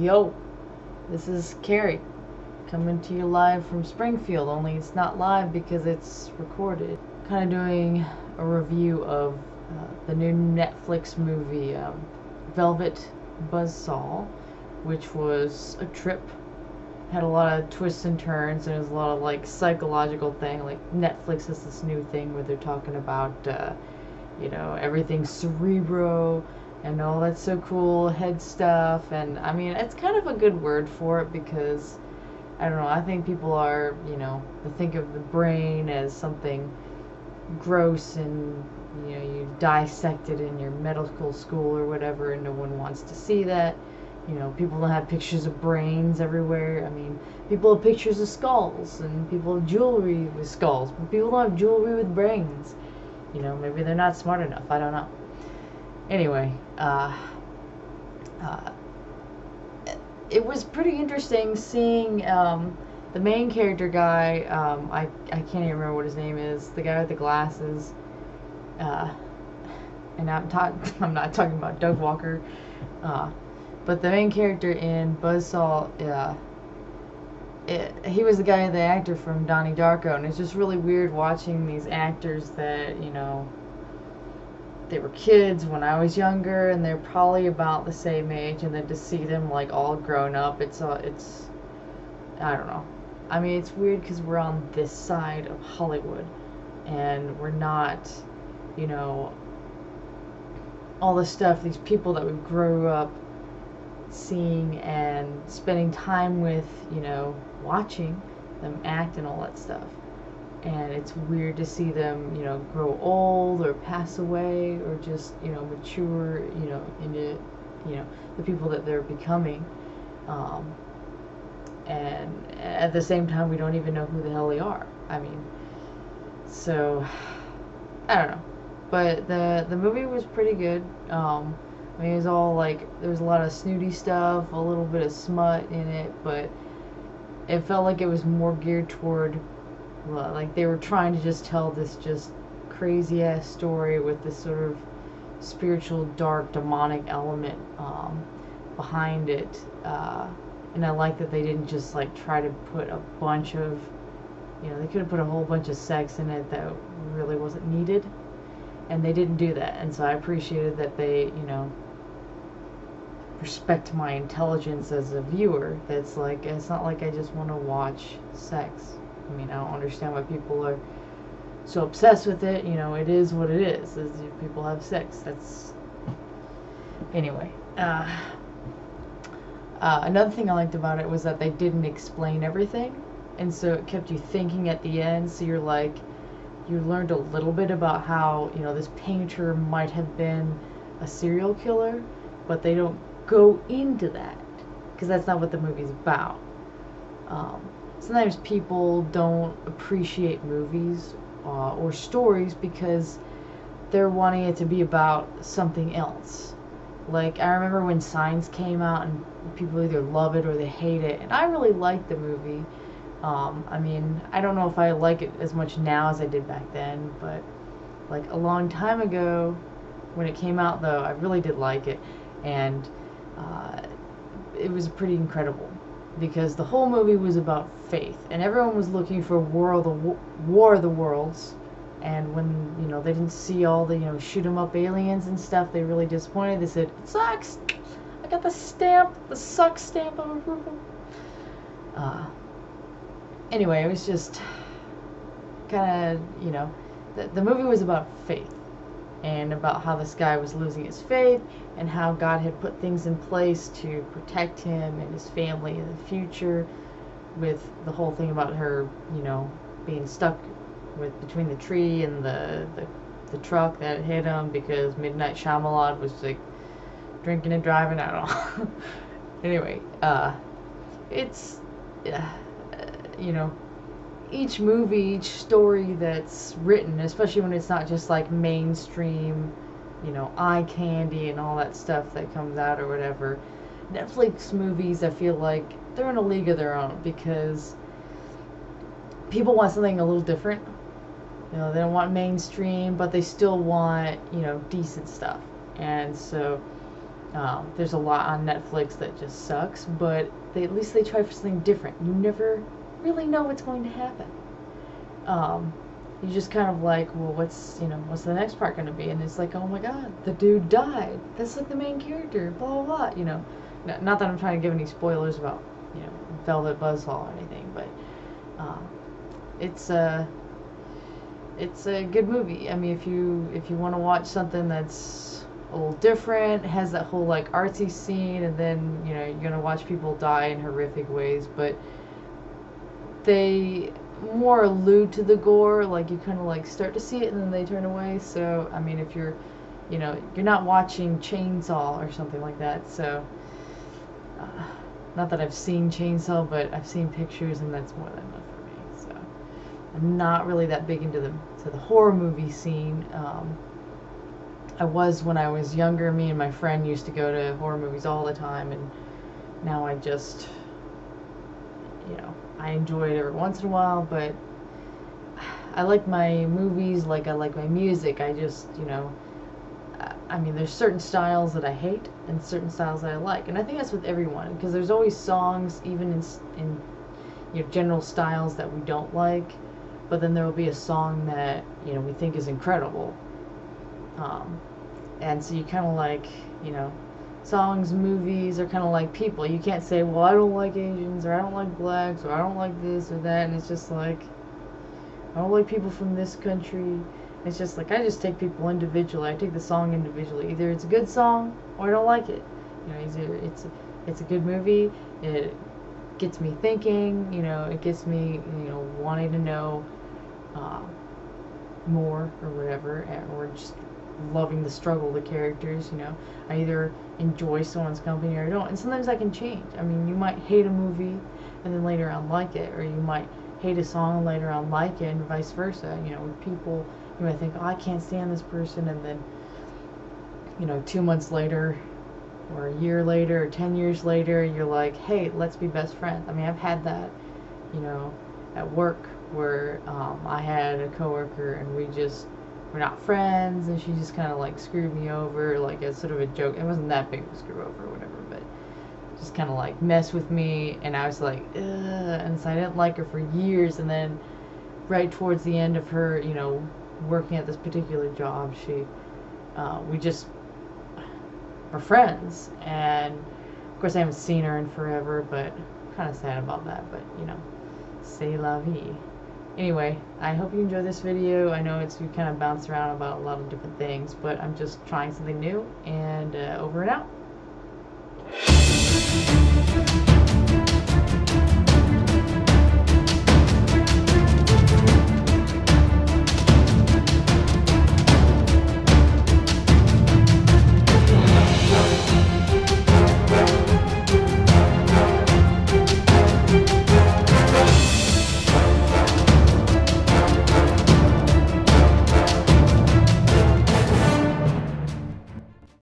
Yo, this is Carrie coming to you live from Springfield, only it's not live because it's recorded. Kind of doing a review of the new Netflix movie, Velvet Buzzsaw, which was a trip. Had a lot of twists and turns, and it was a lot of like psychological thing. Like Netflix has this new thing where they're talking about, everything cerebro and all that's so cool, head stuff. And I mean, it's kind of a good word for it because, I don't know, I think people are, they think of the brain as something gross and, you dissect it in your medical school or whatever, and no one wants to see that. People don't have pictures of brains everywhere. I mean, people have pictures of skulls, and people have jewelry with skulls, but people don't have jewelry with brains. Maybe they're not smart enough. I don't know. Anyway, it was pretty interesting seeing the main character guy. I can't even remember what his name is. The guy with the glasses. And I'm not talking about Doug Walker. But the main character in Buzzsaw, he was the actor from Donnie Darko, and it's just really weird watching these actors that, they were kids when I was younger, and they're probably about the same age, and then to see them like all grown up, it's I don't know. I mean, it's weird because we're on this side of Hollywood, and we're not, all the stuff, these people that we grew up seeing and spending time with, watching them act and all that stuff. And it's weird to see them, grow old or pass away or just, mature, into, the people that they're becoming. And at the same time, we don't even know who the hell they are. I mean, so, I don't know. But the movie was pretty good. I mean, it was all like, there was a lot of snooty stuff, a little bit of smut in it, but it felt like it was more geared toward, like they were trying to just tell this just crazy ass story with this sort of spiritual, dark, demonic element behind it. And I like that they didn't just like try to put a bunch of, they could have put a whole bunch of sex in it that really wasn't needed. And they didn't do that. And so I appreciated that they, respect my intelligence as a viewer. That's like, it's not like I just want to watch sex. I mean, I don't understand why people are so obsessed with it. It is what it is. People have sex. That's... Anyway. Another thing I liked about it was that they didn't explain everything. And so it kept you thinking at the end. So you're like, you learned a little bit about how, this painter might have been a serial killer, but they don't go into that because that's not what the movie's about. Sometimes people don't appreciate movies or stories because they're wanting it to be about something else. Like, I remember when Signs came out and people either love it or they hate it, and I really liked the movie. I mean, I don't know if I like it as much now as I did back then, but like a long time ago when it came out, though, I really did like it, and it was pretty incredible because the whole movie was about faith, and everyone was looking for War of the Worlds, and when, they didn't see all the, shoot 'em up aliens and stuff, they really disappointed. They said, it sucks! I got the suck stamp of approval. Anyway, it was just kind of, the movie was about faith and about how this guy was losing his faith and how God had put things in place to protect him and his family in the future, with the whole thing about her, being stuck between the tree and the truck that hit him because Midnight Shyamalan was like drinking and driving. I don't know. Anyway, it's... each movie, each story that's written, especially when it's not just like mainstream, eye candy and all that stuff that comes out or whatever. Netflix movies, I feel like they're in a league of their own because people want something a little different. They don't want mainstream, but they still want, decent stuff. And so There's a lot on Netflix that just sucks, but at least they try for something different. You never really know what's going to happen. You just kind of like, well, what's the next part going to be? And it's like, oh my god, the dude died. That's like the main character, blah, blah, blah, Not that I'm trying to give any spoilers about, Velvet Buzzsaw or anything, but it's a good movie. I mean, if you want to watch something that's a little different, has that whole like artsy scene, and then you're gonna watch people die in horrific ways, but they more allude to the gore, like you kind of like start to see it and then they turn away. So I mean, if you're not watching Chainsaw or something like that. So not that I've seen Chainsaw, but I've seen pictures, and that's more than enough for me. So I'm not really that big into the horror movie scene. I was when I was younger. Me and my friend used to go to horror movies all the time, and now I just, I enjoy it every once in a while, but I like my movies like I like my music. I just, I mean, there's certain styles that I hate and certain styles that I like, and I think that's with everyone, because there's always songs, even in general styles that we don't like, but then there will be a song that we think is incredible. And so you kind of like, songs, movies are kind of like people. You can't say, well, I don't like Asians, or I don't like blacks, or I don't like this or that, and it's just like, I don't like people from this country. It's just like, I just take people individually. I take the song individually. Either it's a good song, or I don't like it. Either it's a good movie, it gets me thinking, it gets me, wanting to know more or whatever, or just loving the struggle of the characters. I either enjoy someone's company or I don't, and sometimes I can change. I mean, you might hate a movie and then later on like it, or you might hate a song and later on like it, and vice versa. With people, you might think, oh, I can't stand this person, and then 2 months later, or a year later, or 10 years later, you're like, hey, let's be best friends. I mean, I've had that at work, where I had a coworker and we're not friends, and she just kind of like screwed me over, like as sort of a joke. It wasn't that big of a screw over or whatever, but just kind of like mess with me, and I was like, ugh, and so I didn't like her for years. And then right towards the end of her, working at this particular job, we just were friends, and of course I haven't seen her in forever, but kind of sad about that, but c'est la vie. Anyway, I hope you enjoyed this video. I know we kind of bounced around about a lot of different things, but I'm just trying something new, and over and out.